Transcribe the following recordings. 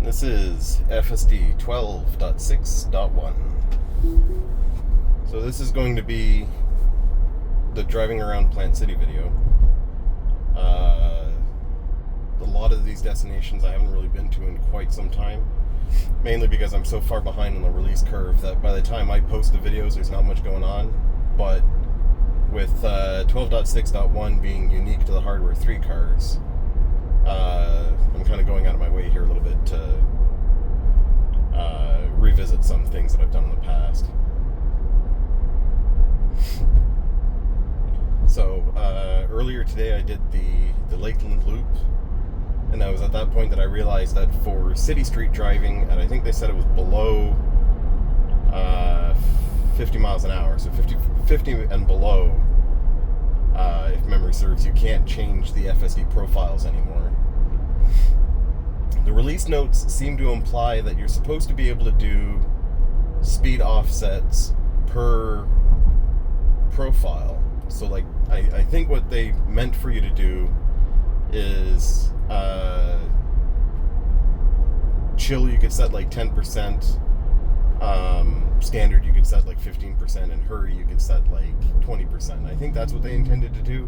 This is FSD 12.6.1. So this is going to be the driving around Plant City video. A lot of these destinations I haven't really been to in quite some time, mainly because I'm so far behind on the release curve that by the time I post the videos there's not much going on. But with 12.6.1 being unique to the Hardware 3 cars, I'm kind of going out of my way here a little bit to revisit some things that I've done in the past. So earlier today I did the Lakeland Loop, and I was at that point that I realized that for city street driving, and I think they said it was below 50 miles an hour, so 50 and below, if memory serves, you can't change the FSD profiles anymore. The release notes seem to imply that you're supposed to be able to do speed offsets per profile. So like, I think what they meant for you to do is chill you could set like 10%, standard you could set like 15%, and hurry you could set like 20%. I think that's what they intended to do,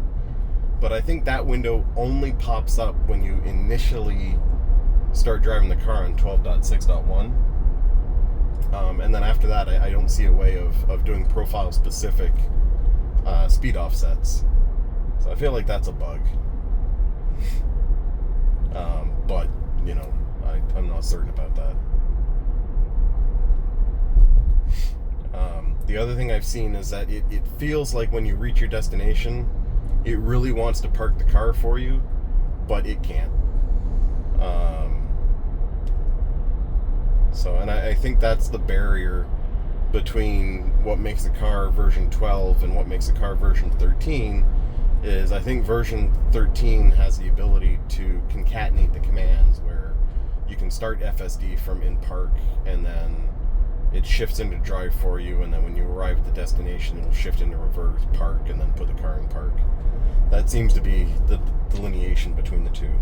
but I think that window only pops up when you initially start driving the car on 12.6.1, and then after that I don't see a way of doing profile specific speed offsets. So I feel like that's a bug, but you know, I'm not certain about that. The other thing I've seen is that it feels like when you reach your destination, it really wants to park the car for you, but it can't. And I think that's the barrier between what makes a car version 12 and what makes a car version 13, is I think version 13 has the ability to concatenate the commands where you can start FSD from in park, and then it shifts into drive for you, and then when you arrive at the destination it'll shift into reverse park and then put the car in park. That seems to be the delineation between the two.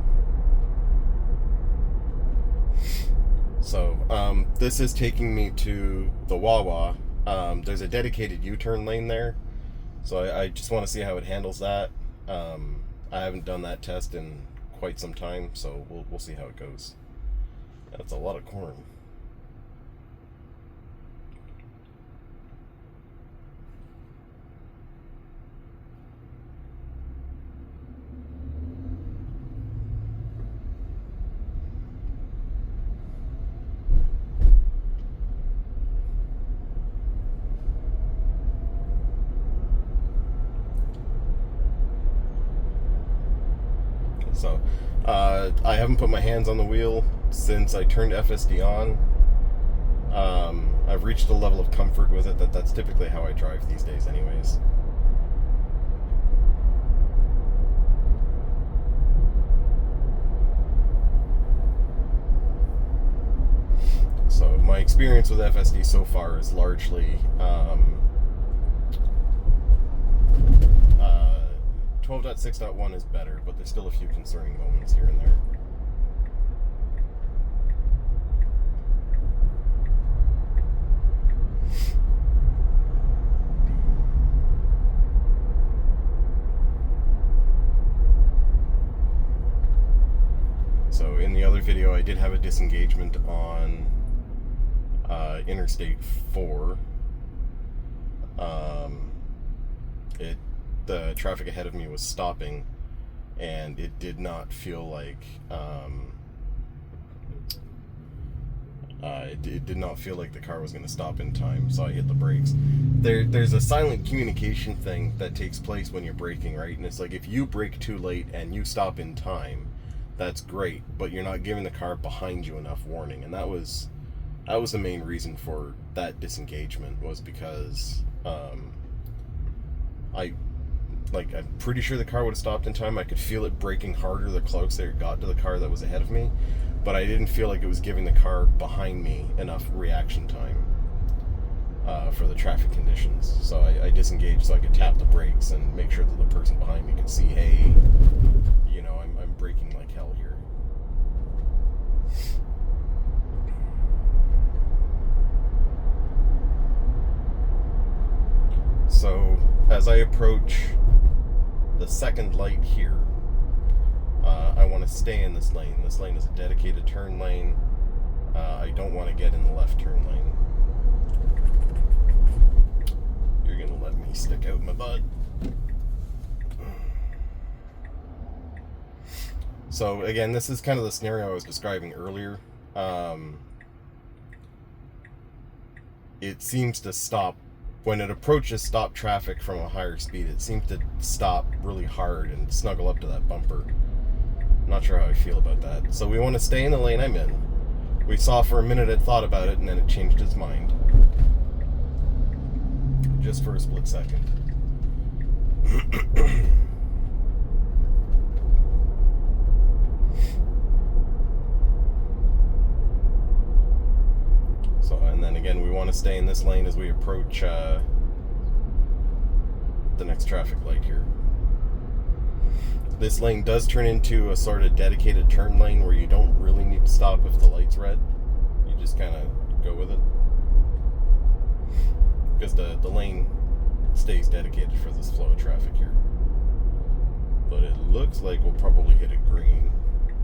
So this is taking me to the Wawa. There's a dedicated U-turn lane there, so I just want to see how it handles that. I haven't done that test in quite some time, so we'll see how it goes. That's a lot of corn. So, I haven't put my hands on the wheel since I turned FSD on. I've reached a level of comfort with it that's typically how I drive these days anyways. So, my experience with FSD so far is largely 12.6.1 is better, but there's still a few concerning moments here and there. So in the other video I did have a disengagement on Interstate 4. The traffic ahead of me was stopping, and it did not feel like it did not feel like the car was going to stop in time, so I hit the brakes. There's a silent communication thing that takes place when you're braking, right? And it's like, if you brake too late and you stop in time, that's great, but you're not giving the car behind you enough warning. And that was the main reason for that disengagement, was because I'm pretty sure the car would have stopped in time. I could feel it braking harder the closer it got to the car that was ahead of me, but I didn't feel like it was giving the car behind me enough reaction time for the traffic conditions. So I disengaged so I could tap the brakes and make sure that the person behind me could see, hey, you know, I'm braking like hell here. as I approach the second light here, I want to stay in this lane. This lane is a dedicated turn lane. I don't want to get in the left turn lane. You're going to let me stick out my butt. So again, this is kind of the scenario I was describing earlier. It seems to stop when it approaches stop traffic from a higher speed. It seems to stop really hard and snuggle up to that bumper. Not sure how I feel about that. So we want to stay in the lane I'm in. We saw for a minute it thought about it, and then it changed its mind. Just for a split second. So, and then again, we want to stay in this lane as we approach the next traffic light here. This lane does turn into a sort of dedicated turn lane where you don't really need to stop if the light's red. You just kind of go with it. Because the lane stays dedicated for this flow of traffic here. But it looks like we'll probably hit a green,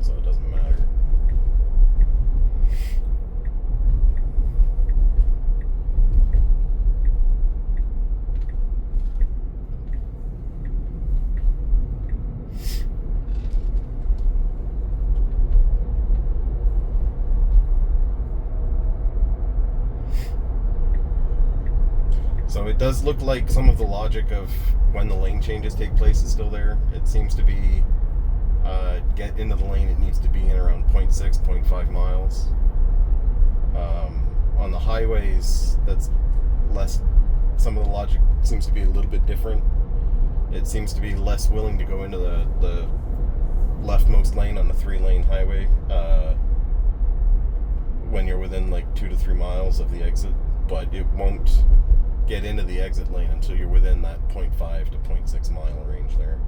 so it doesn't matter. So it does look like some of the logic of when the lane changes take place is still there. It seems to be, get into the lane, it needs to be in around 0.6, 0.5 miles. On the highways, that's less, some of the logic seems to be a little bit different. It seems to be less willing to go into the leftmost lane on the 3-lane highway when you're within like 2 to 3 miles of the exit, but it won't get into the exit lane until you're within that 0.5 to 0.6 mile range there.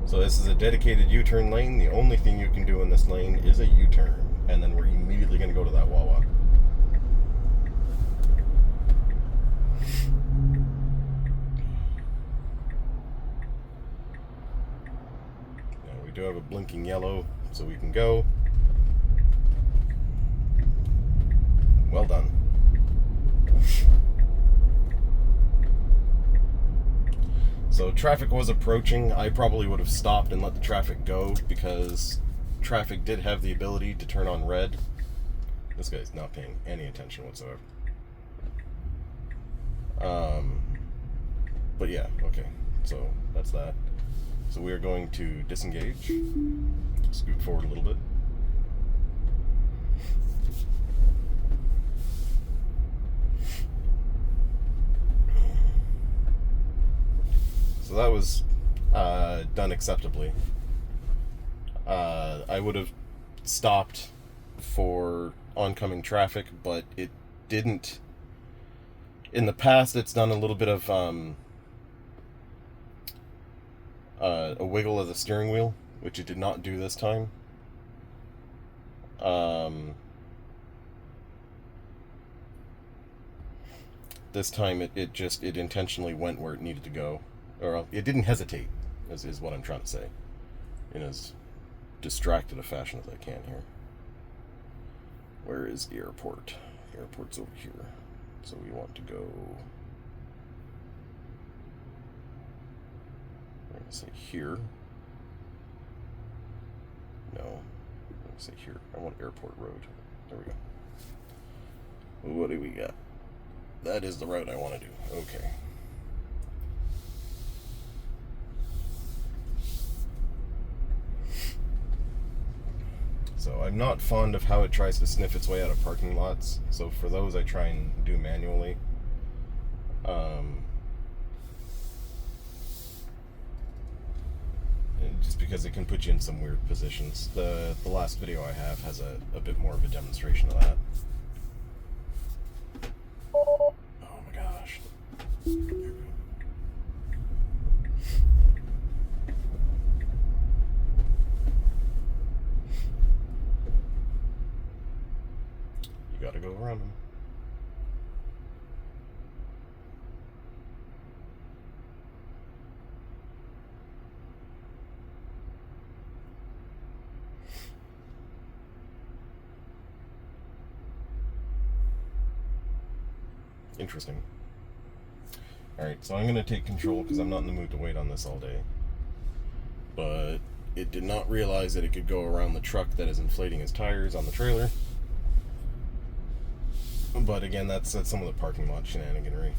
So this is a dedicated U-turn lane. The only thing you can do in this lane is a U-turn, and then we're immediately going to go to that Wawa. We do have a blinking yellow, so we can go. Well done. So traffic was approaching. I probably would have stopped and let the traffic go because traffic did have the ability to turn on red. This guy's not paying any attention whatsoever. But yeah, okay. So that's that. So we are going to disengage. Scoot forward a little bit. So that was done acceptably. I would have stopped for oncoming traffic, but it didn't. In the past, it's done a little bit of a wiggle of the steering wheel, which it did not do this time. This time it intentionally went where it needed to go. Or it didn't hesitate, is what I'm trying to say, in as distracted a fashion as I can here. Where is the airport? The airport's over here. So we want to go... I'm going to say here. No. I'm going to say here. I want airport road. There we go. What do we got? That is the route I want to do. Okay. So I'm not fond of how it tries to sniff its way out of parking lots. So for those, I try and do manually. Just because it can put you in some weird positions. The last video I have has a bit more of a demonstration of that. Oh my gosh. gotta go around them. Interesting. Alright, so I'm going to take control because I'm not in the mood to wait on this all day. But it did not realize that it could go around the truck that is inflating his tires on the trailer. But again, that's some of the parking lot shenaniganry.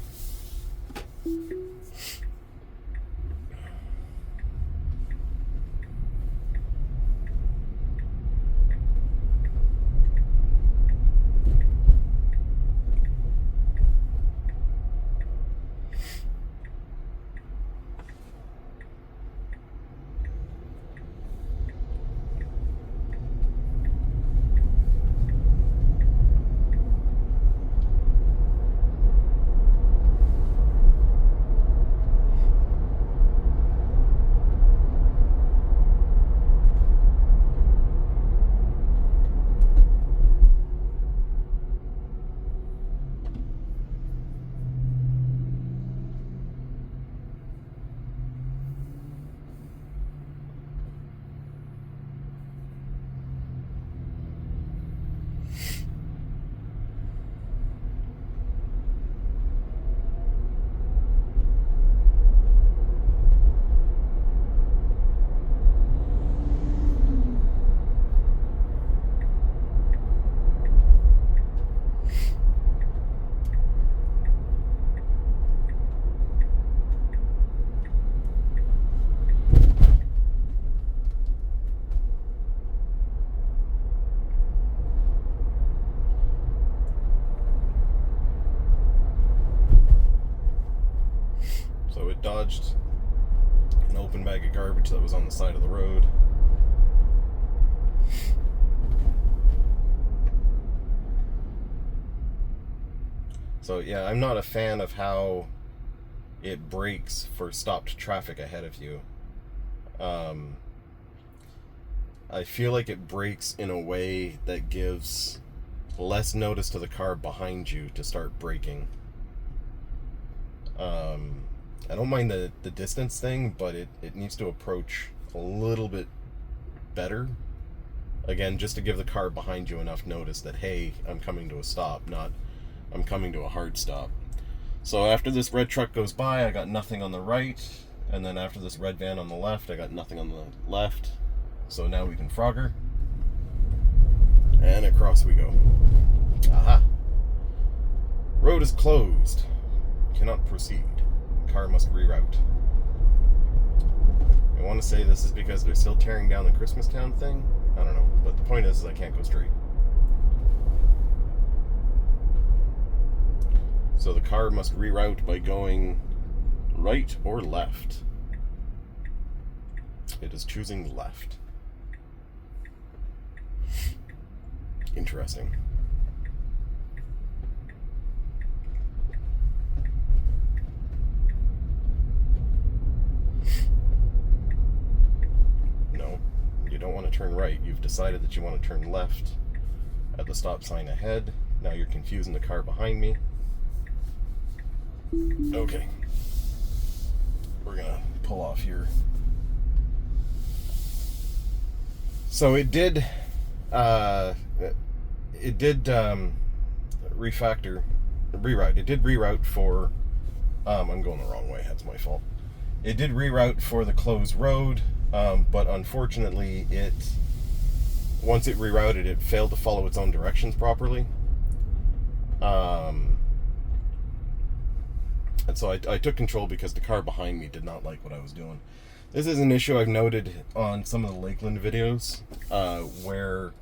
So it dodged an open bag of garbage that was on the side of the road. So yeah, I'm not a fan of how it brakes for stopped traffic ahead of you. I feel like it brakes in a way that gives less notice to the car behind you to start braking. I don't mind the distance thing, but it needs to approach a little bit better. Again, just to give the car behind you enough notice that, hey, I'm coming to a stop, not I'm coming to a hard stop. So after this red truck goes by, I got nothing on the right, and then after this red van on the left, I got nothing on the left. So now we can Frogger, and across we go. Aha! Road is closed. Cannot proceed. Car must reroute. I want to say this is because they're still tearing down the Christmastown thing. I don't know, but the point is I can't go straight. So the car must reroute by going right or left. It is choosing left. Interesting. No, you don't want to turn right. You've decided that you want to turn left at the stop sign ahead. Now you're confusing the car behind me. Okay. We're gonna pull off here. So it did reroute. It did reroute for I'm going the wrong way, that's my fault. It did reroute for the closed road, but unfortunately once it rerouted, it failed to follow its own directions properly. And so I took control because the car behind me did not like what I was doing. This is an issue I've noted on some of the Lakeland videos, where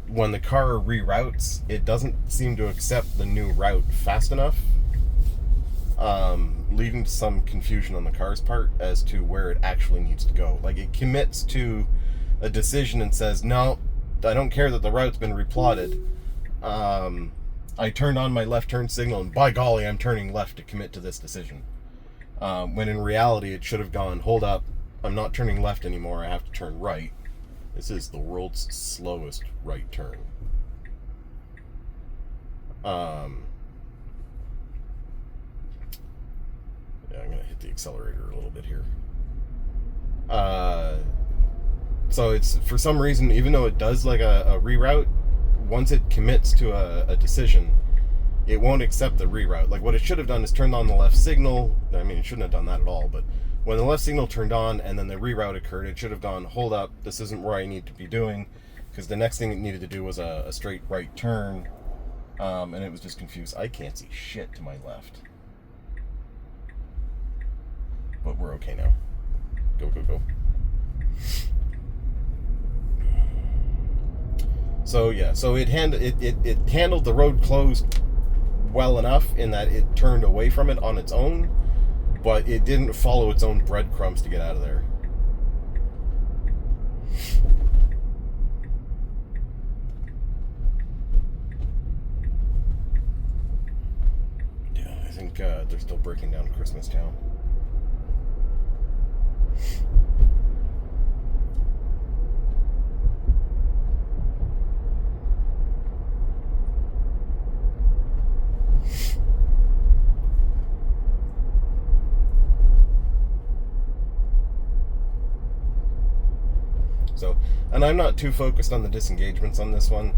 when the car reroutes, it doesn't seem to accept the new route fast enough, leading to some confusion on the car's part as to where it actually needs to go. Like, it commits to a decision and says, no, I don't care that the route's been replotted. I turned on my left turn signal, and by golly, I'm turning left to commit to this decision. When in reality, it should have gone, hold up, I'm not turning left anymore, I have to turn right. This is the world's slowest right turn. Yeah, I'm gonna hit the accelerator a little bit here. So it's, for some reason, even though it does like a reroute, once it commits to a decision, it won't accept the reroute. Like, what it should have done is turned on the left signal. I mean, it shouldn't have done that at all, but when the left signal turned on and then the reroute occurred, it should have gone, hold up, this isn't where I need to be doing, because the next thing it needed to do was a straight right turn, and it was just confused. I can't see shit to my left. But we're okay now. Go, go, go. So yeah, so it handled the road closed well enough in that it turned away from it on its own, but it didn't follow its own breadcrumbs to get out of there. Yeah, I think they're still breaking down Christmas Town. So, and I'm not too focused on the disengagements on this one,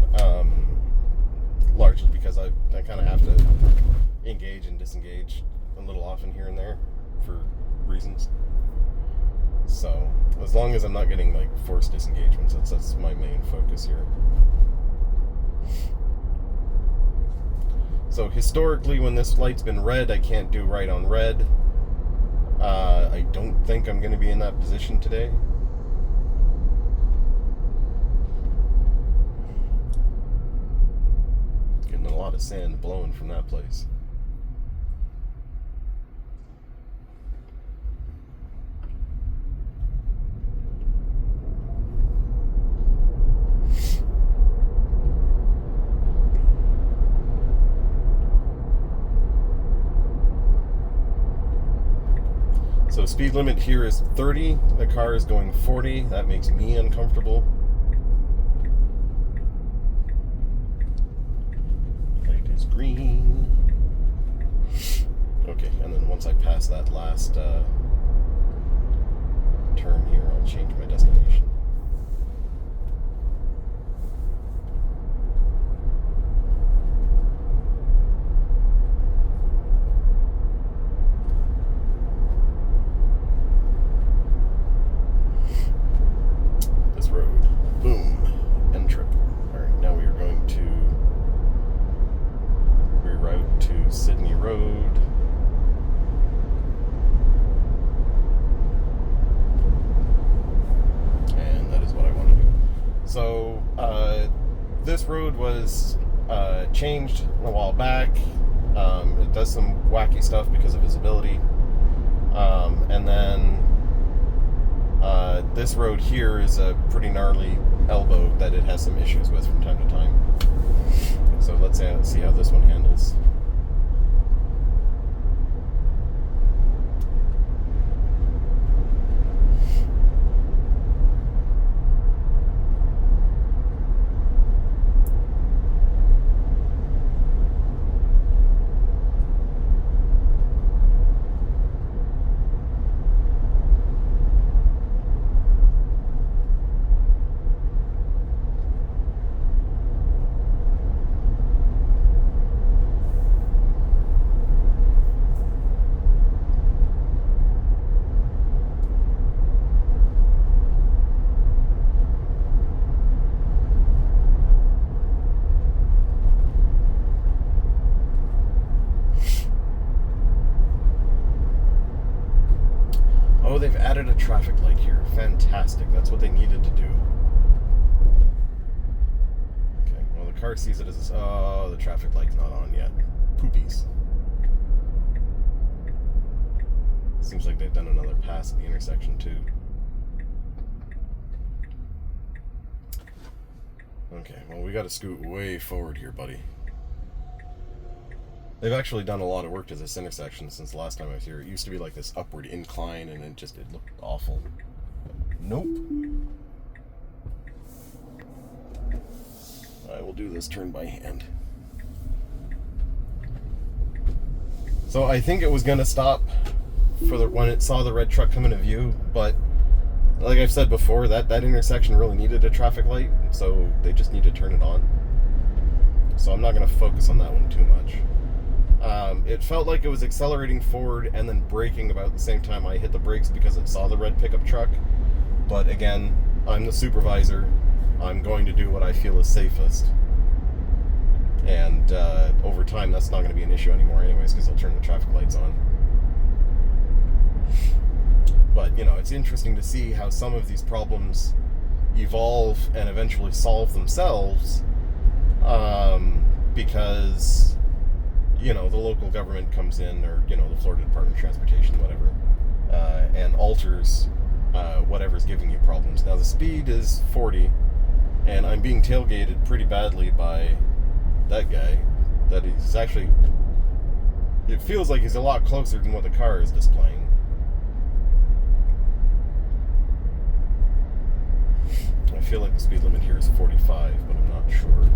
largely because I kind of have to engage and disengage a little often here and there for reasons. So, as long as I'm not getting like forced disengagements, that's my main focus here. So historically, when this light's been red, I can't do right on red. I don't think I'm going to be in that position today. Getting a lot of sand blowing from that place. So speed limit here is 30. The car is going 40. That makes me uncomfortable. Light is green. Okay, and then once I pass that last turn here, I'll change my destination. This road was changed a while back. It does some wacky stuff because of visibility. And then this road here is a pretty gnarly elbow that it has some issues with from time to time. So let's see how this one handles. Oh, they've added a traffic light here. Fantastic. That's what they needed to do. Okay, well, the car sees it as, oh, the traffic light's not on yet. Poopies. Seems like they've done another pass at the intersection, too. Okay, well, we gotta scoot way forward here, buddy. They've actually done a lot of work to this intersection since the last time I was here. It used to be like this upward incline, and it looked awful. Nope. I will do this turn by hand. So I think it was going to stop when it saw the red truck come into view, but like I've said before, that intersection really needed a traffic light, so they just need to turn it on. So I'm not going to focus on that one too much. It felt like it was accelerating forward and then braking about the same time I hit the brakes because it saw the red pickup truck. But again, I'm the supervisor. I'm going to do what I feel is safest. And over time, that's not going to be an issue anymore anyways, because they'll turn the traffic lights on. But, you know, it's interesting to see how some of these problems evolve and eventually solve themselves, because, you know, the local government comes in, or, you know, the Florida Department of Transportation, whatever, and alters whatever's giving you problems. Now, the speed is 40, and I'm being tailgated pretty badly by that guy. That he's actually, it feels like he's a lot closer than what the car is displaying. I feel like the speed limit here is 45, but I'm not sure.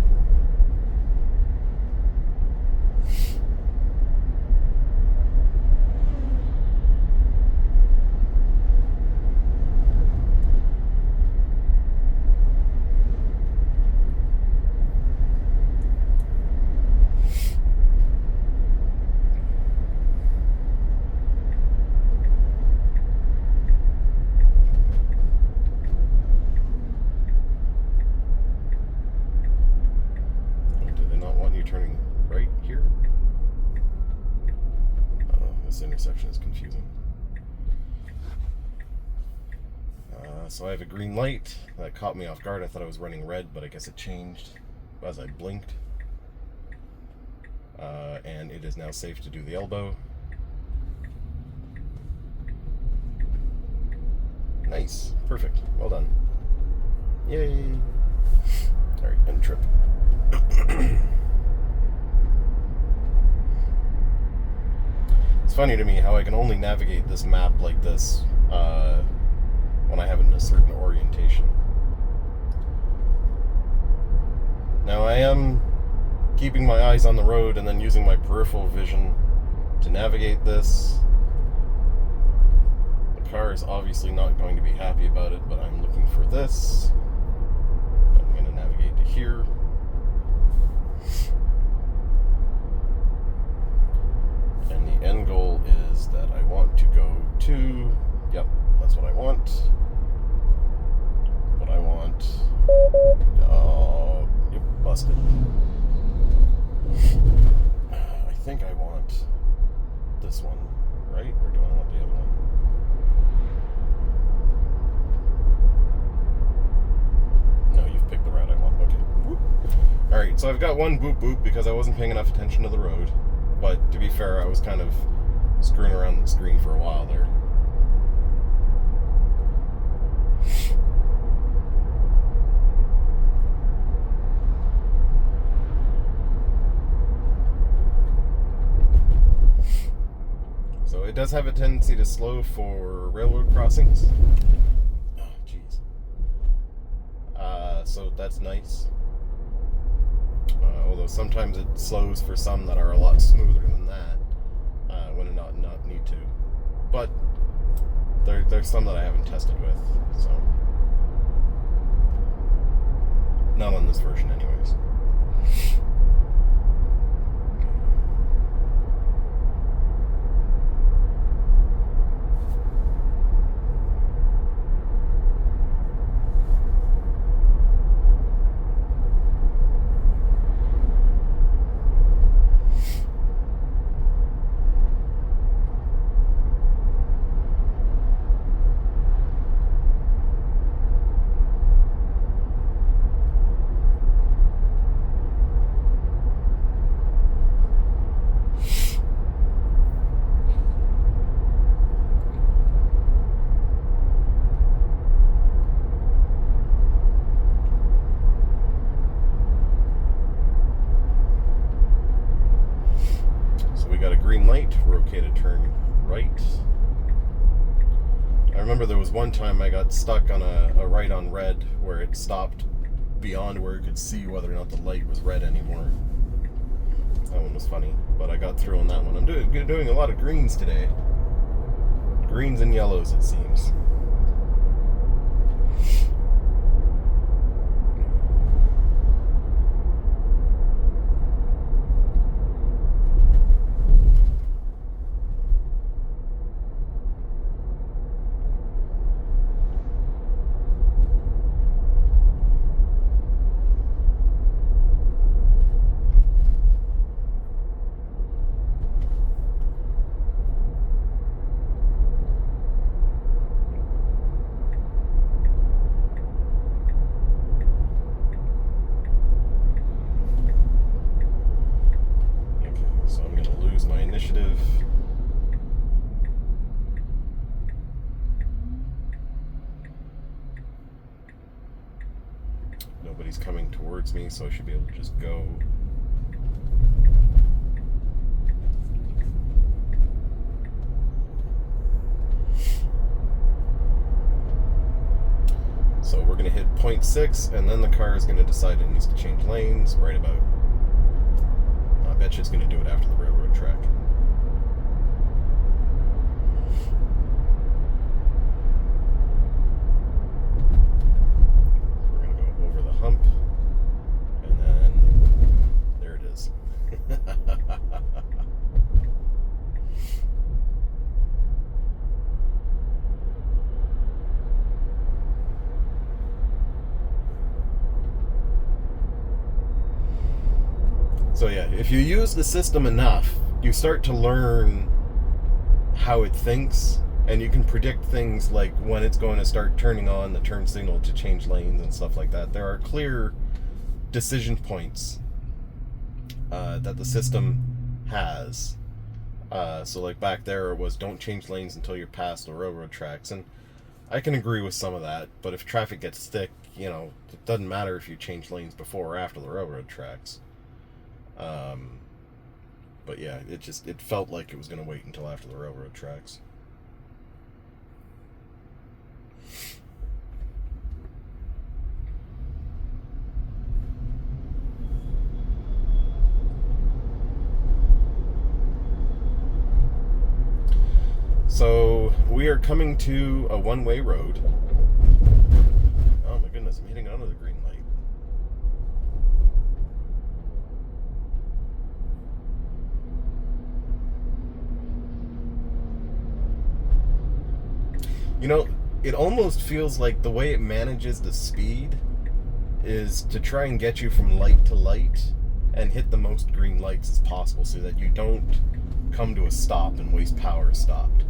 Turning right here. This intersection is confusing. So I have a green light that caught me off guard. I thought I was running red, but I guess it changed as I blinked. And it is now safe to do the elbow. Nice, perfect, well done. Yay! All right, end trip. It's funny to me how I can only navigate this map like this when I have it in a certain orientation. Now I am keeping my eyes on the road and then using my peripheral vision to navigate this. The car is obviously not going to be happy about it, but I'm looking for this. I'm going to navigate to here. And the end goal is that I want to go to, yep, that's what I want. What I want, oh, yep, busted. I think I want this one, right? Or do I want the other one? No, you've picked the route I want, okay. Alright, so I've got one boop boop because I wasn't paying enough attention to the road. But to be fair, I was kind of screwing around the screen for a while there. So it does have a tendency to slow for railroad crossings. Oh, jeez. So that's nice. Although sometimes it slows for some that are a lot smoother than that when it not need to. But there's some that I haven't tested with, so not on this version anyways. Green light, we're okay to turn right. I remember there was one time I got stuck on a right on red where it stopped beyond where you could see whether or not the light was red anymore. That one was funny, but I got through on that one. I'm doing a lot of greens today. Greens and yellows, it seems. Nobody's coming towards me, so I should be able to just go. So we're going to hit 0.6, and then the car is going to decide it needs to change lanes right about. I bet you it's going to do it after the railroad track. Hump, and then there it is. So yeah, if you use the system enough, you start to learn how it thinks, and you can predict things like when it's going to start turning on the turn signal to change lanes and stuff like that. There are clear decision points that the system has. So like back there it was, don't change lanes until you're past the railroad tracks. And I can agree with some of that, but if traffic gets thick, you know, it doesn't matter if you change lanes before or after the railroad tracks. But yeah, it felt like it was going to wait until after the railroad tracks. So we are coming to a one-way road. Oh my goodness, I'm hitting onto the green light. You know, it almost feels like the way it manages the speed is to try and get you from light to light and hit the most green lights as possible so that you don't come to a stop and waste power stopped.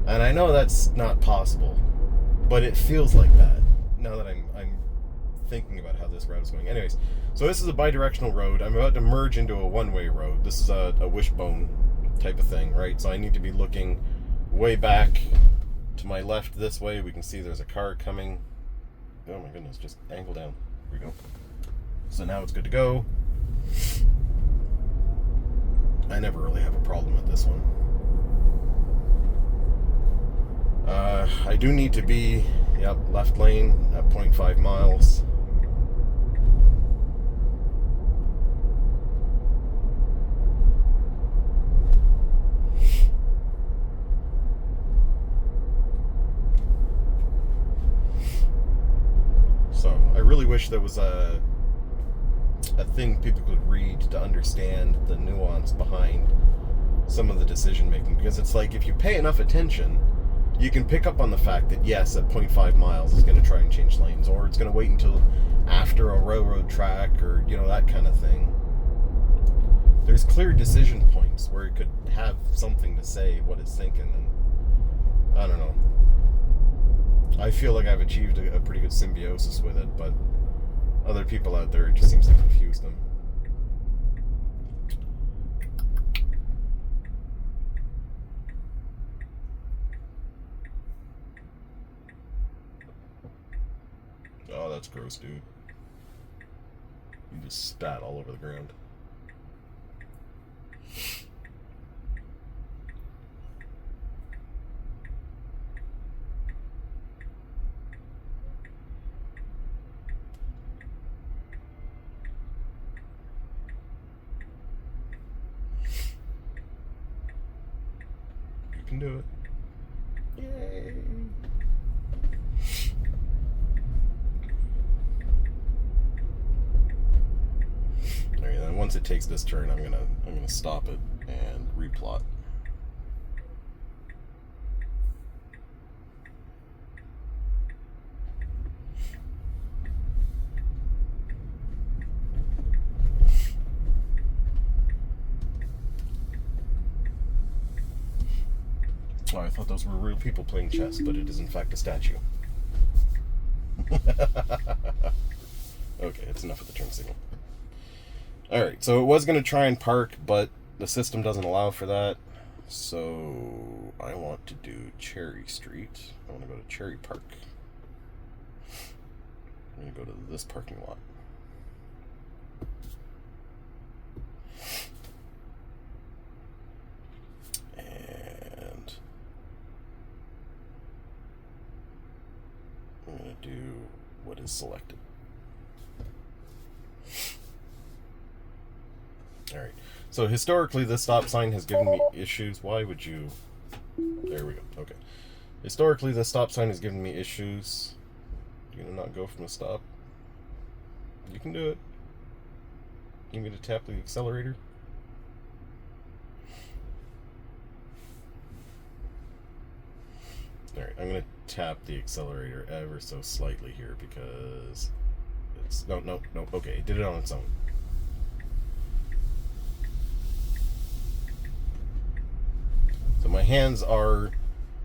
And I know that's not possible, but it feels like that now that I'm thinking about how this route is going. Anyways, so this is a bidirectional road. I'm about to merge into a one-way road. This is a wishbone type of thing, right? So I need to be looking way back to my left this way. We can see there's a car coming. Oh my goodness, just angle down. Here we go. So now it's good to go. I never really have a problem with this one. I do need to be, left lane at 0.5 miles. So I really wish there was a thing people could read to understand the nuance behind some of the decision making, because it's like if you pay enough attention, you can pick up on the fact that yes, at 0.5 miles it's going to try and change lanes, or it's going to wait until after a railroad track, or that kind of thing. There's clear decision points where it could have something to say what it's thinking, and I don't know. I feel like I've achieved a pretty good symbiosis with it, but other people out there, it just seems to confuse them. Oh, that's gross, dude. You just spat all over the ground. can do it. Yay! Alright, then once it takes this turn, I'm gonna stop it and replot. Oh, I thought those were real people playing chess, but it is in fact a statue. Okay, it's enough of the turn signal. Alright, so it was going to try and park, but the system doesn't allow for that. So I want to do Cherry Street. I want to go to Cherry Park. I'm going to go to this parking lot. And I'm going to do what is selected. Alright, so historically this stop sign has given me issues. Why would you... There we go, okay. Historically this stop sign has given me issues. You're gonna not go from a stop? You can do it. You need me to tap the accelerator? Alright, I'm gonna tap the accelerator ever so slightly here because it's... No, okay, it did it on its own. So my hands are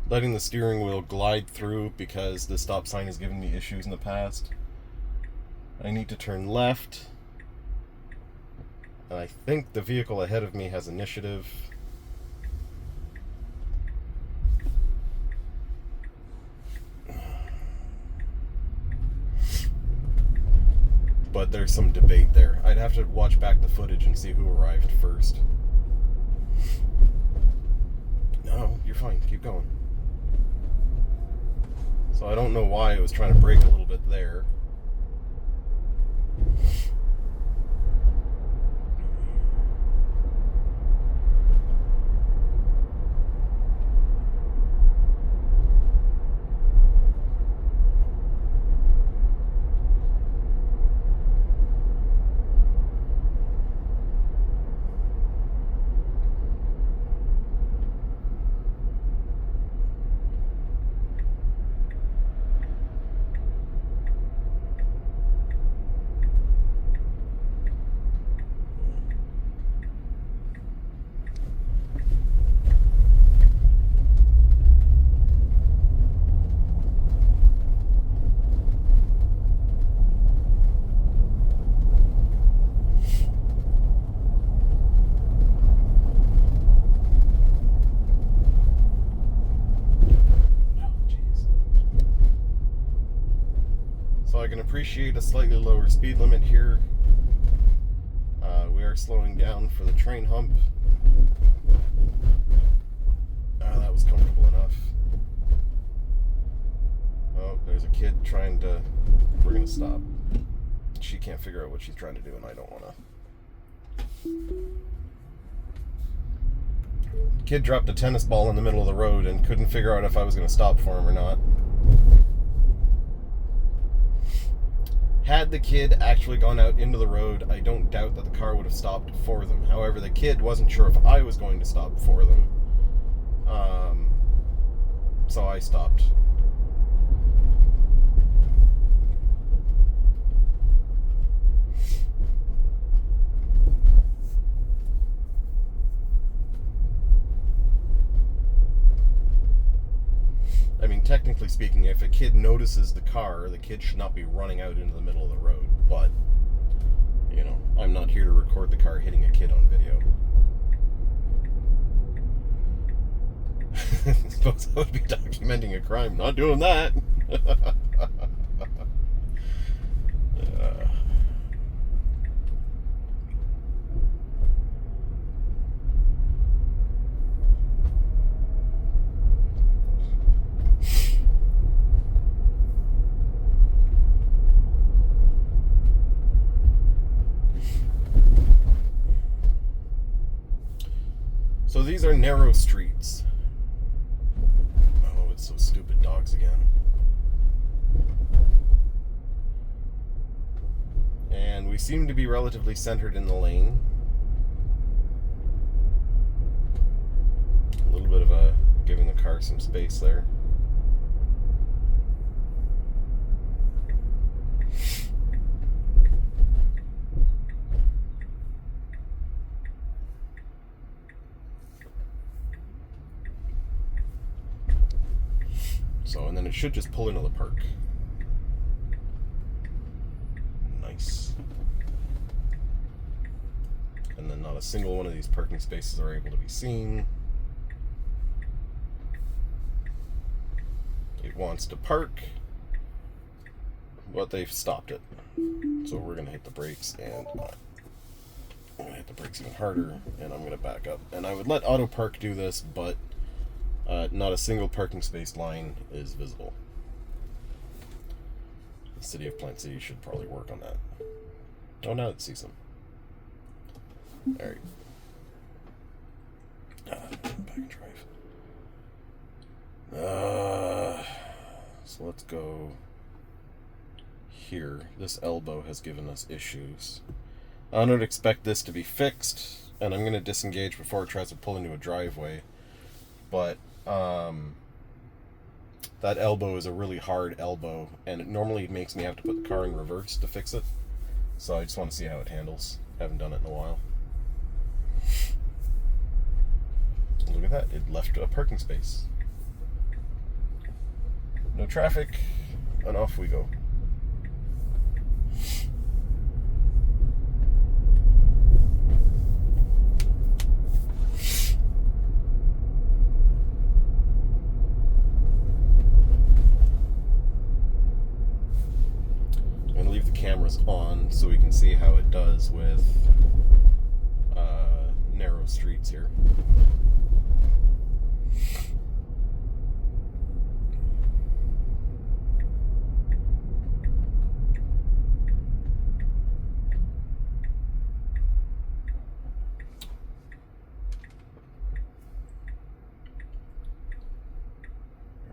letting the steering wheel glide through because the stop sign has given me issues in the past. I need to turn left. And I think the vehicle ahead of me has initiative. But there's some debate there. I'd have to watch back the footage and see who arrived first. No, you're fine. Keep going. So I don't know why it was trying to brake a little bit there. I can appreciate a slightly lower speed limit here. We are slowing down for the train hump. That was comfortable enough. Oh, there's a kid trying to... We're going to stop. She can't figure out what she's trying to do, and I don't want to. Kid dropped a tennis ball in the middle of the road and couldn't figure out if I was going to stop for him or not. Had the kid actually gone out into the road, I don't doubt that the car would have stopped for them. However, the kid wasn't sure if I was going to stop for them. So I stopped. I mean, technically speaking, if a kid notices the car, the kid should not be running out into the middle of the road. But, you know, I'm not here to record the car hitting a kid on video. I suppose I would be documenting a crime. Not doing that. So these are narrow streets. It's those stupid dogs again. And we seem to be relatively centered in the lane. A little bit of giving the car some space there. So, and then it should just pull into the park. Nice. And then not a single one of these parking spaces are able to be seen. It wants to park, but they've stopped it. So we're going to hit the brakes, and I'm going to hit the brakes even harder, and I'm going to back up. And I would let Autopark do this, but not a single parking space line is visible. The City of Plant City should probably work on that. Oh, now it sees them. Alright. Back and drive. So let's go here. This elbow has given us issues. I don't expect this to be fixed, and I'm going to disengage before it tries to pull into a driveway. But that elbow is a really hard elbow, and it normally makes me have to put the car in reverse to fix it. So I just want to see how it handles. Haven't done it in a while. Look at that, it left a parking space. No traffic, and off we go. I'm going to leave the cameras on so we can see how it does with narrow streets here.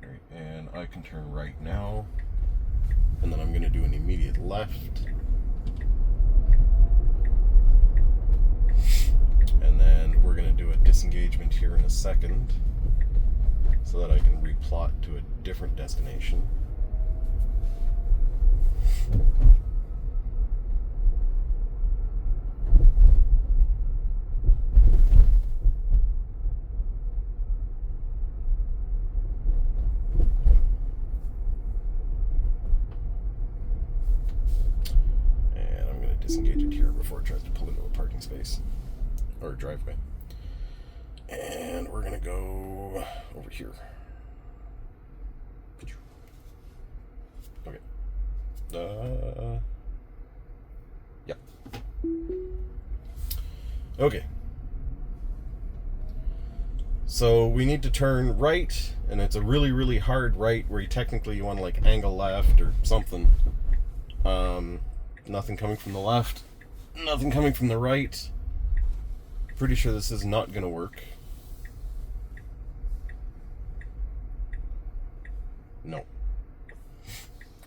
Alright, and I can turn right now, and then I'm going to do an immediate left. And then we're going to do a disengagement here in a second so that I can replot to a different destination. And I'm going to disengage it here before it tries to pull into a parking space. Or driveway. And we're gonna go over here. Okay. Yeah. Okay. So we need to turn right, and it's a really, really hard right where you want to like angle left or something. Nothing coming from the left, nothing coming from the right. Pretty sure this is not going to work. No.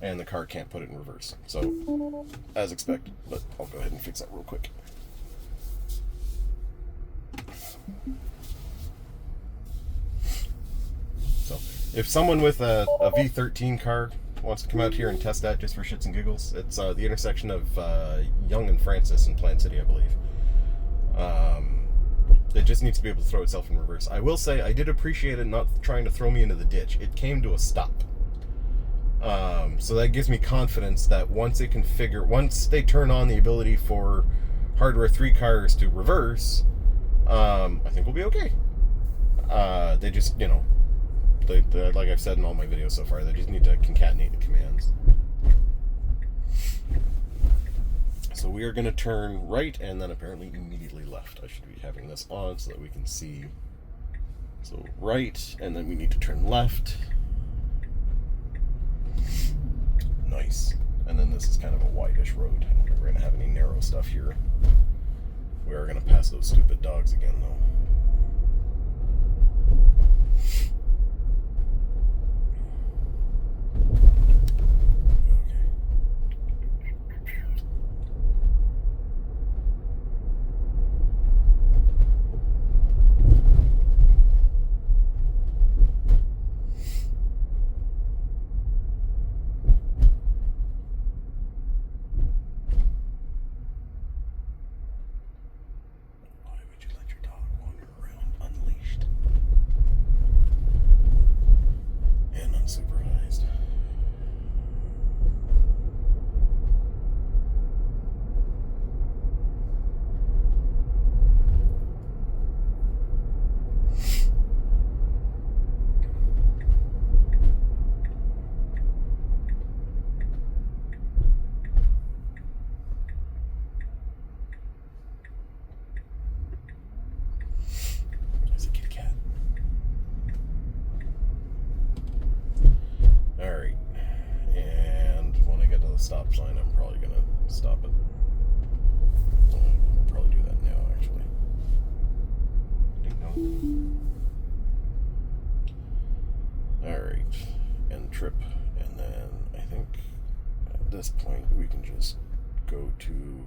And the car can't put it in reverse. So, as expected. But I'll go ahead and fix that real quick. So, if someone with a V13 car wants to come out here and test that just for shits and giggles, it's the intersection of Young and Francis in Plant City, I believe. It just needs to be able to throw itself in reverse. I will say, I did appreciate it not trying to throw me into the ditch. It came to a stop. So that gives me confidence that once they turn on the ability for Hardware 3 cars to reverse, I think we'll be okay. They just, they, like I've said in all my videos so far, they just need to concatenate the commands. So we are going to turn right and then apparently immediately left. I should be having this on so that we can see. So right, and then we need to turn left. Nice. And then this is kind of a wide-ish road. I don't think we're going to have any narrow stuff here. We are going to pass those stupid dogs again, though. go to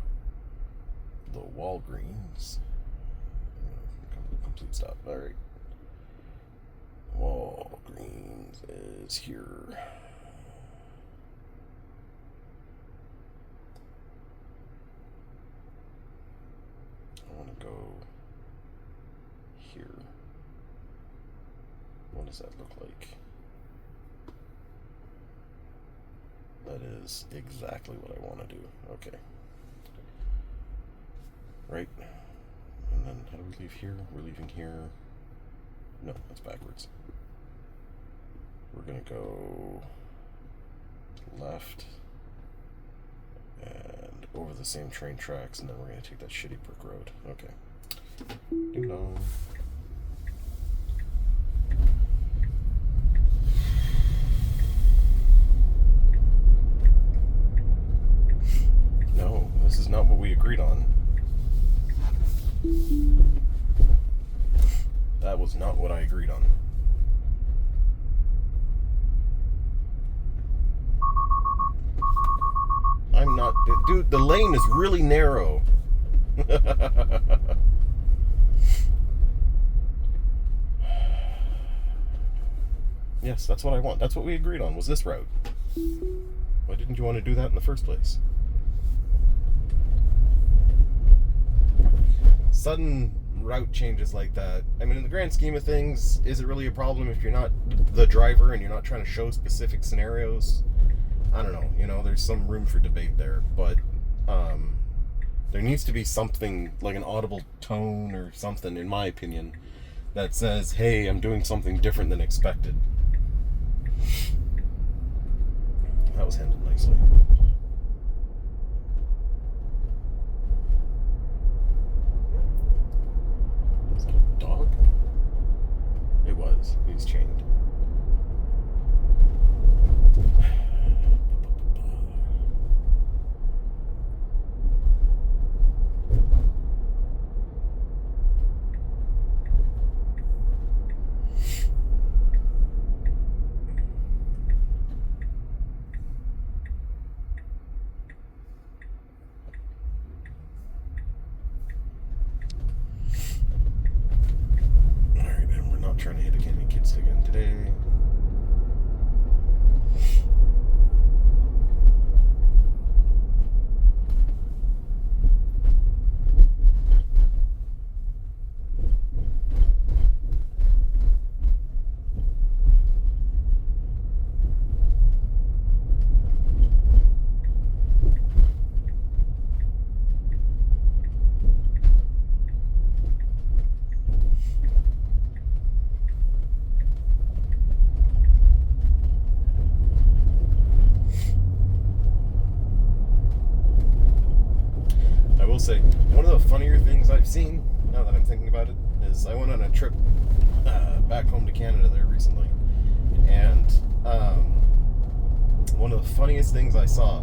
the Walgreens. Complete stop. All right. Walgreens is here. I want to go here. What does that look like? That is exactly what I want to do. Okay. Right. And then how do we leave here? We're leaving here. No, that's backwards. We're going to go left and over the same train tracks, and then we're going to take that shitty brick road. Okay. Ding dong. No, this is not what we agreed on. That was not what I agreed on. I'm not... Dude, the lane is really narrow. Yes, that's what I want. That's what we agreed on, was this route. Why didn't you want to do that in the first place? Sudden route changes like that. I mean, in the grand scheme of things, is it really a problem if you're not the driver and you're not trying to show specific scenarios? I don't know. You know, there's some room for debate there, but there needs to be something like an audible tone or something, in my opinion, that says, hey, I'm doing something different than expected. That was handled nicely. Is that a dog? It was. He's chained. Trying to hit a candy kid stick again today. Say, one of the funnier things I've seen, now that I'm thinking about it, is I went on a trip back home to Canada there recently, and one of the funniest things I saw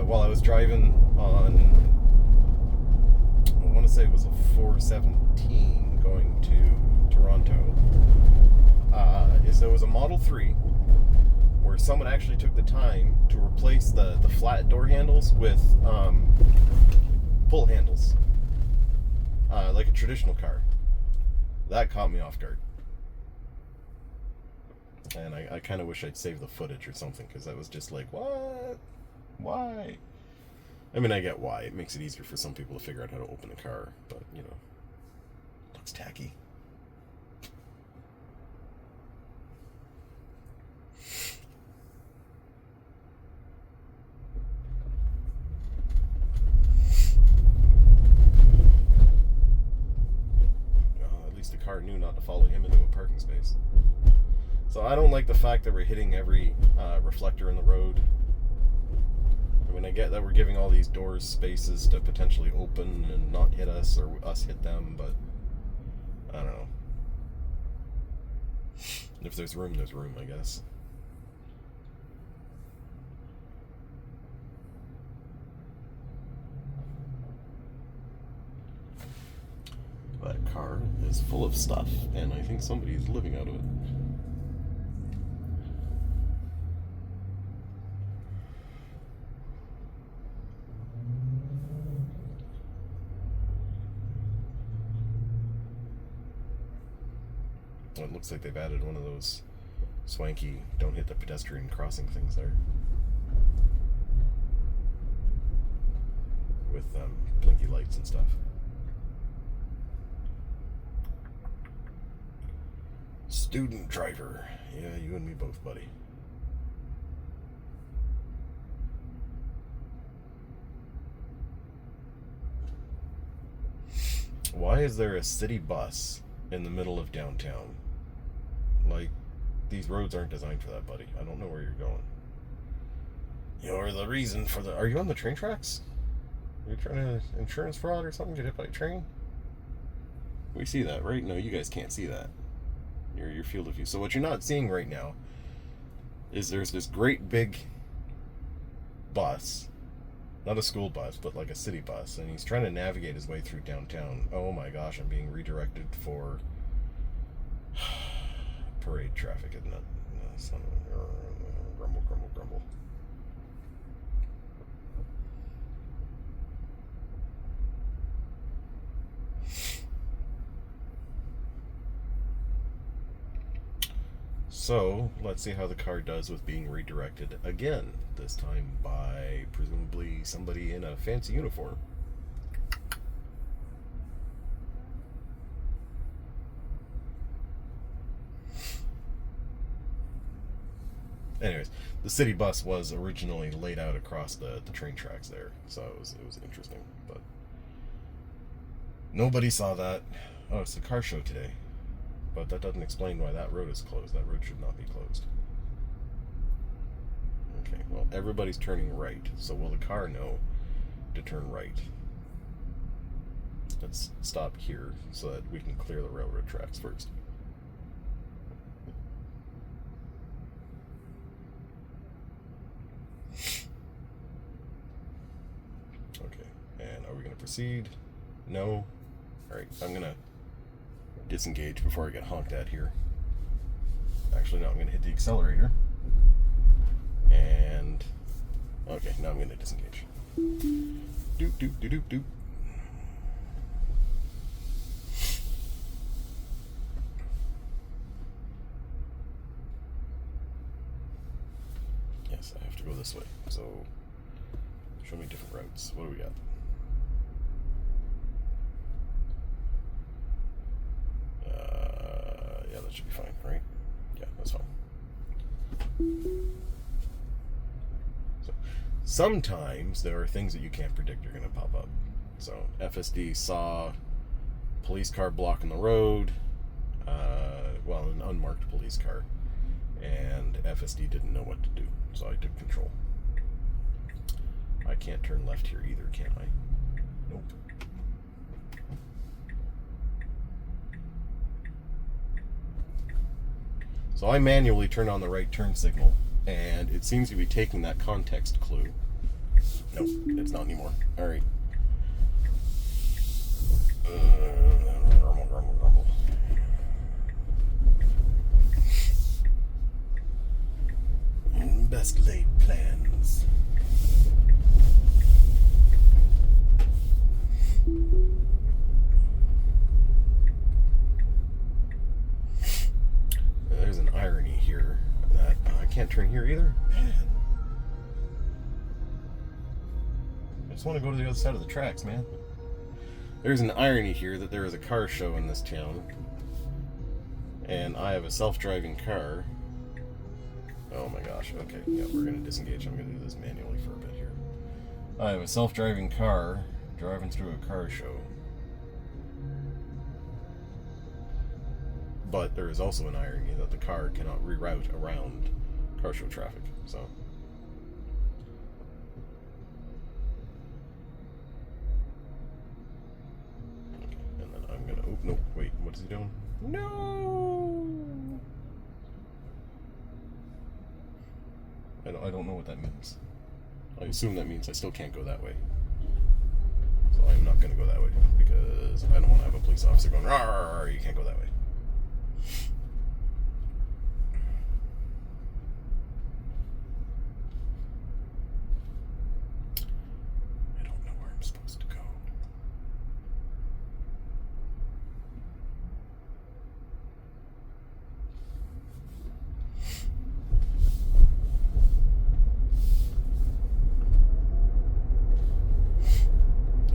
while I was driving on, I want to say it was a 417 going to Toronto, is there was a Model 3 where someone actually took the time to replace the flat door handles with pull handles, like a traditional car. That caught me off guard, and I kind of wish I'd saved the footage or something, because that was just like, what? Why? I mean, I get why. It makes it easier for some people to figure out how to open a car, but, you know, it looks tacky. Car knew not to follow him into a parking space. So I don't like the fact that we're hitting every reflector in the road. I mean, I get that we're giving all these doors spaces to potentially open and not hit us, or us hit them, but I don't know. If there's room, there's room, I guess. That car is full of stuff, and I think somebody's living out of it. Well, it looks like they've added one of those swanky don't hit the pedestrian crossing things there. With blinky lights and stuff. Student driver. Yeah, you and me both, buddy. Why is there a city bus in the middle of downtown? Like, these roads aren't designed for that, buddy. I don't know where you're going. You're the reason for the... Are you on the train tracks? Are you trying to insurance fraud or something? Get hit by a train? We see that, right? No, you guys can't see that. Your field of view. So what you're not seeing right now is there's this great big bus, not a school bus, but like a city bus, and he's trying to navigate his way through downtown. Oh my gosh, I'm being redirected for parade traffic, isn't it? Grumble, grumble, grumble. So, let's see how the car does with being redirected again, this time by presumably somebody in a fancy uniform. Anyways, the city bus was originally laid out across the train tracks there, so it was interesting, but nobody saw that. Oh, it's the car show today. But that doesn't explain why that road is closed. That road should not be closed. Okay, well, everybody's turning right, so will the car know to turn right? Let's stop here so that we can clear the railroad tracks first. Okay, and are we going to proceed? No? Alright, I'm going to disengage before I get honked at here. Actually, no, I'm going to hit the accelerator. And... okay, now I'm going to disengage. Doop, doop, doop, doop, doop. Yes, I have to go this way. So, show me different routes. What do we got? Yeah, that should be fine, right? Yeah, that's fine. So, sometimes there are things that you can't predict are going to pop up. So, FSD saw police car blocking the road, well, an unmarked police car, and FSD didn't know what to do, so I took control. I can't turn left here either, can I? Nope. So I manually turned on the right turn signal, and it seems to be taking that context clue. Nope, it's not anymore. Alright. Rumble. Best laid plans. There's an irony here that I can't turn here either. Man. I just want to go to the other side of the tracks, man. There's an irony here that there is a car show in this town, and I have a self-driving car. Oh my gosh, okay, yeah, we're going to disengage. I'm going to do this manually for a bit here. I have a self-driving car driving through a car show. But there is also an irony that the car cannot reroute around car show traffic, so... okay, and then I'm gonna... oh, no, wait, what is he doing? No! I don't know what that means. I assume that means I still can't go that way. So I'm not gonna go that way, because I don't want to have a police officer going, "Rawr, you can't go that way." I don't know where I'm supposed to go.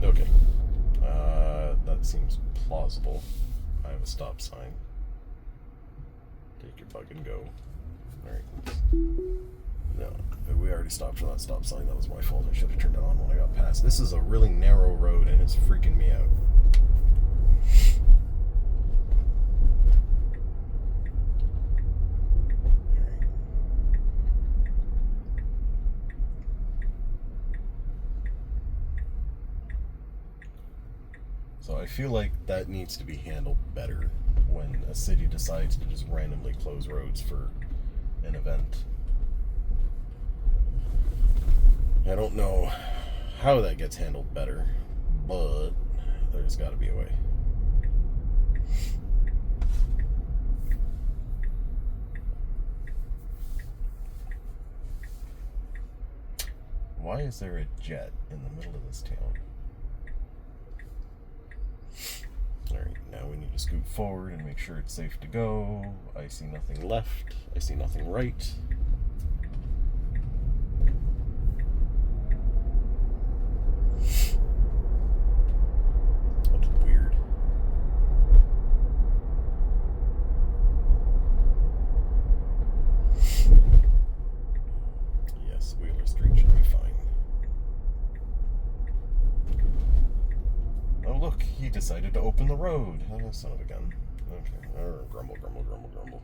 Okay. That seems plausible. I have a stop sign. Take your bug and go. Alright. No, we already stopped for that stop sign. That was my fault. I should have turned it on when I got past. This is a really narrow road and it's freaking me out. So I feel like that needs to be handled better when a city decides to just randomly close roads for an event. I don't know how that gets handled better, but there's got to be a way. Why is there a jet in the middle of this town? Alright, now we need to scoot forward and make sure it's safe to go. I see nothing left. I see nothing right. That's weird. Yes, Wheeler Street should be fine. Oh, look, he decided to open the road. Oh, son of a gun. Okay. Grumble, grumble, grumble, grumble.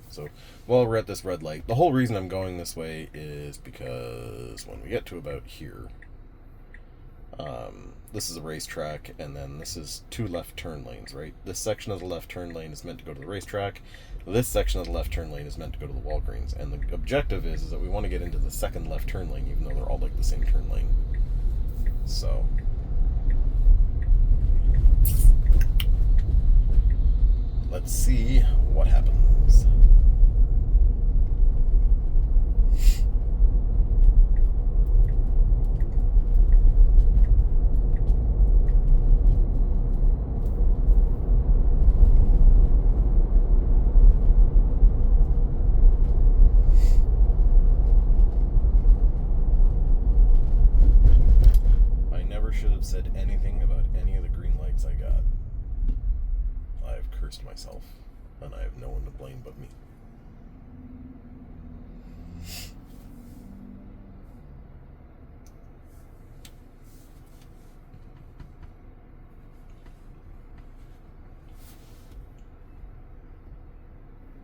So while we're at this red light, the whole reason I'm going this way is because when we get to about here, this is a racetrack, and then this is two left turn lanes, right? This section of the left turn lane is meant to go to the racetrack. This section of the left turn lane is meant to go to the Walgreens. And the objective is that we want to get into the second left turn lane, even though they're all like the same turn lane. So let's see what happens. Said anything about any of the green lights I got. I've cursed myself, and I have no one to blame but me.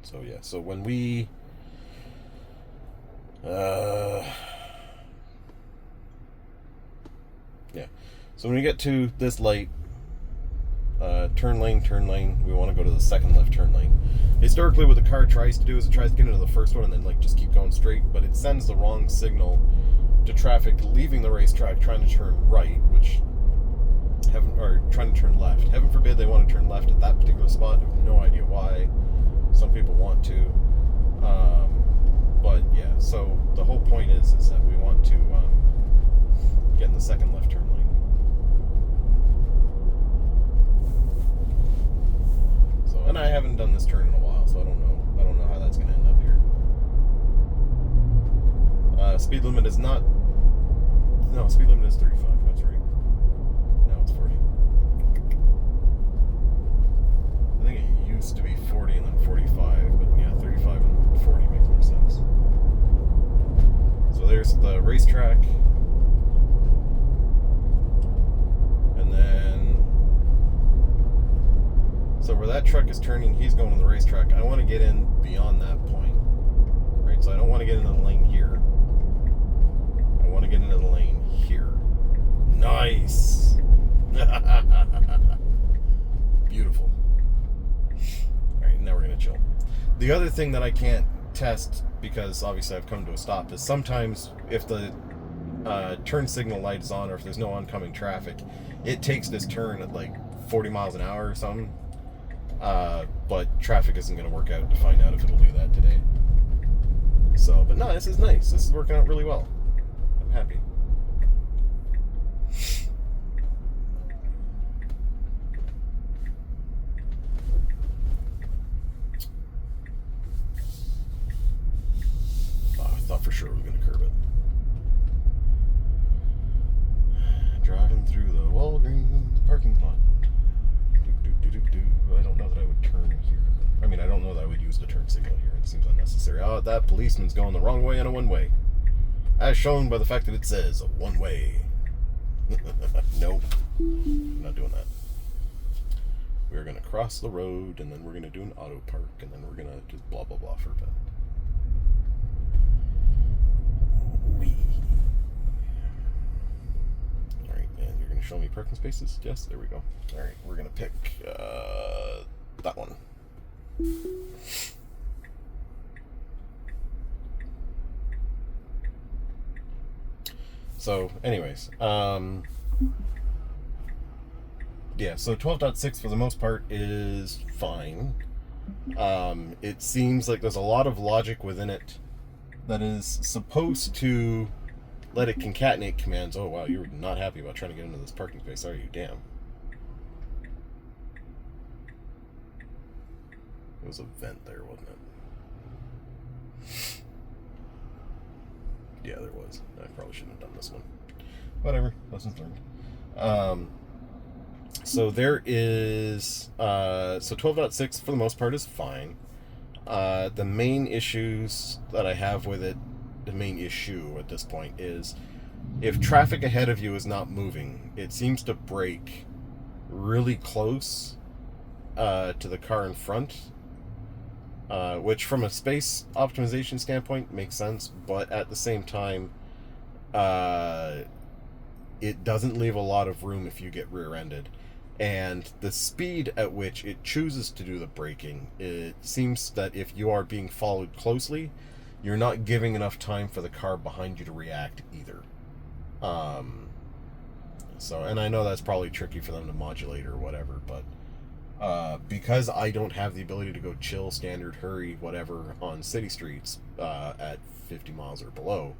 So yeah, so when we yeah. So when we get to this light, turn lane. We want to go to the second left turn lane. Historically, what the car tries to do is it tries to get into the first one and then like just keep going straight, but it sends the wrong signal to traffic leaving the racetrack trying to turn right, or trying to turn left. Heaven forbid they want to turn left at that particular spot. I have no idea why. Some people want to. But yeah, so the whole point is that we want to get in the second left turn lane. So, and I haven't done this turn in a while, so I don't know how that's going to end up here. Speed limit is not. No, speed limit is 35. That's right. Now it's 40. I think it used to be 40 and then 45, but yeah, 35 and 40 makes more sense. So there's the racetrack. And then, so where that truck is turning, he's going to the racetrack. I want to get in beyond that point, right? So I don't want to get into the lane here. I want to get into the lane here. Nice. Beautiful. All right, now we're going to chill. The other thing that I can't test, because obviously I've come to a stop, is sometimes if the turn signal light is on or if there's no oncoming traffic, it takes this turn at like 40 miles an hour or something. But traffic isn't going to work out to find out if it'll do that today. So, but no, this is nice. This is working out really well. I'm happy. I thought for sure we were going to curb it. Driving through the Walgreens parking lot. I don't know that I would turn here. I mean, I don't know that I would use the turn signal here. It seems unnecessary. Oh, that policeman's going the wrong way on a one-way. As shown by the fact that it says a one-way. Nope. I'm not doing that. We're going to cross the road, and then we're going to do an Autopark, and then we're going to just blah, blah, blah for a bit. Whee. Alright, and you're going to show me parking spaces? Yes, there we go. Alright, we're going to pick that one. So, anyways, yeah, so 12.6 for the most part is fine. It seems like there's a lot of logic within it that is supposed to let it concatenate commands. Oh, wow, you're not happy about trying to get into this parking space, are you? Damn. There was a vent there, wasn't it? Yeah, there was. I probably shouldn't have done this one. Whatever. Lessons learned. So there is... so 12.6 for the most part is fine. The main issues that I have with it, the main issue at this point is if traffic ahead of you is not moving, it seems to brake really close to the car in front. Which from a space optimization standpoint makes sense, but at the same time, it doesn't leave a lot of room if you get rear-ended. And the speed at which it chooses to do the braking, it seems that if you are being followed closely, you're not giving enough time for the car behind you to react either. So, and I know that's probably tricky for them to modulate or whatever, but because I don't have the ability to go chill, standard, hurry, whatever on city streets at 50 miles or below,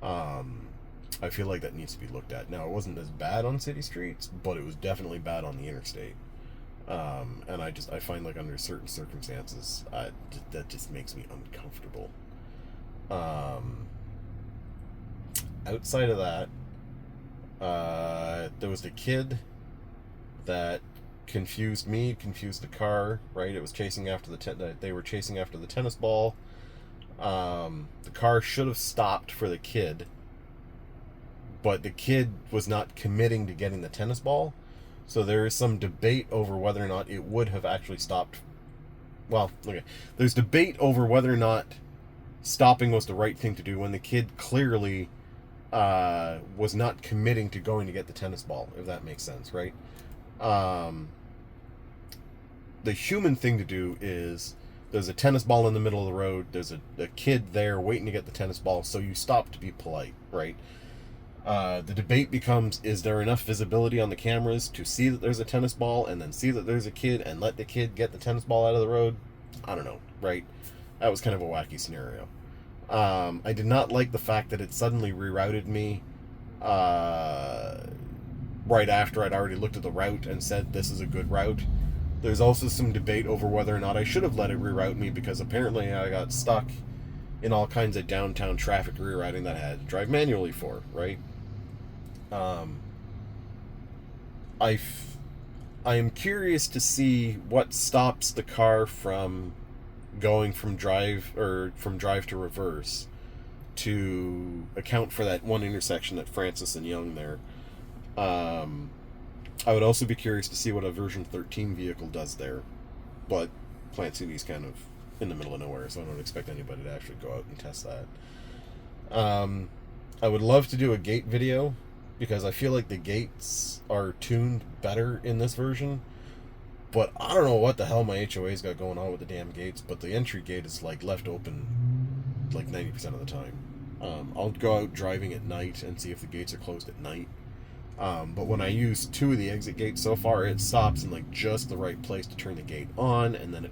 I feel like that needs to be looked at. Now, it wasn't as bad on city streets, but it was definitely bad on the interstate. And I find like under certain circumstances, that just makes me uncomfortable. Outside of that, there was the kid that confused me, confused the car, right? It was chasing after they were chasing after the tennis ball. The car should have stopped for the kid, but the kid was not committing to getting the tennis ball. So there is some debate over whether or not it would have actually stopped. Well, okay. There's debate over whether or not stopping was the right thing to do when the kid clearly was not committing to going to get the tennis ball, if that makes sense, right? the human thing to do is, there's a tennis ball in the middle of the road, there's a kid there waiting to get the tennis ball, so you stop to be polite, right? The debate becomes, is there enough visibility on the cameras to see that there's a tennis ball and then see that there's a kid and let the kid get the tennis ball out of the road? I don't know, right? That was kind of a wacky scenario. I did not like the fact that it suddenly rerouted me right after I'd already looked at the route and said this is a good route. There's also some debate over whether or not I should have let it reroute me, because apparently I got stuck in all kinds of downtown traffic rerouting that I had to drive manually for, right? I am curious to see what stops the car from going from drive to reverse to account for that one intersection at Francis and Young there. I would also be curious to see what a version 13 vehicle does there, but Plant City's kind of in the middle of nowhere, so I don't expect anybody to actually go out and test that. I would love to do a gate video, because I feel like the gates are tuned better in this version, but I don't know what the hell my HOA's got going on with the damn gates, but the entry gate is like left open like 90% of the time. I'll go out driving at night and see if the gates are closed at night. But when I use 2 of the exit gates so far, it stops in like just the right place to turn the gate on, and then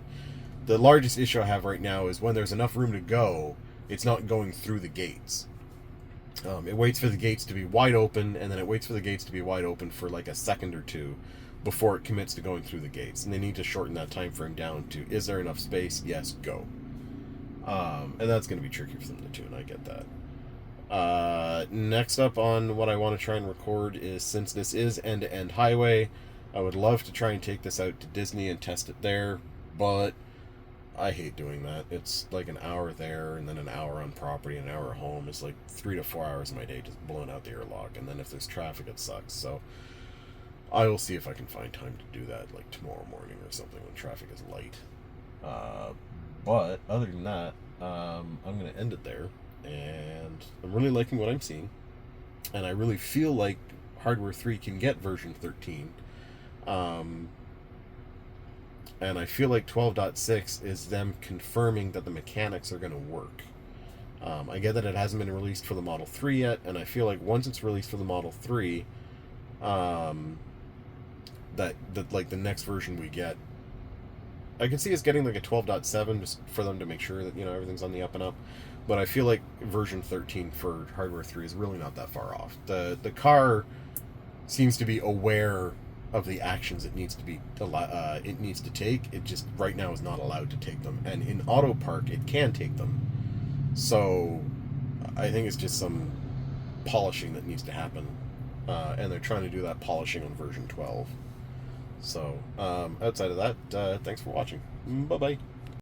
the largest issue I have right now is when there's enough room to go, it's not going through the gates. It waits for the gates to be wide open, and then it waits for the gates to be wide open for like a second or two before it commits to going through the gates. And they need to shorten that time frame down to, is there enough space? Yes, go. And that's going to be tricky for them to tune, I get that. Next up on what I want to try and record is, since this is end-to-end highway, I would love to try and take this out to Disney and test it there, but I hate doing that. It's like an hour there and then an hour on property, an hour home. It's like 3 to 4 hours of my day just blowing out the airlock, and then if there's traffic, it sucks. So I will see if I can find time to do that like tomorrow morning or something when traffic is light. But other than that, I'm going to end it there, and I'm really liking what I'm seeing, and I really feel like Hardware 3 can get version 13. And I feel like 12.6 is them confirming that the mechanics are going to work. I get that it hasn't been released for the Model 3 yet, and I feel like once it's released for the Model 3, that like the next version we get, I can see us getting like a 12.7 just for them to make sure that, you know, everything's on the up and up. But I feel like version 13 for Hardware 3 is really not that far off. The car seems to be aware of the actions it needs to take. It just right now is not allowed to take them, and in Autopark it can take them. So I think it's just some polishing that needs to happen, and they're trying to do that polishing on version 12. So outside of that, thanks for watching. Bye bye.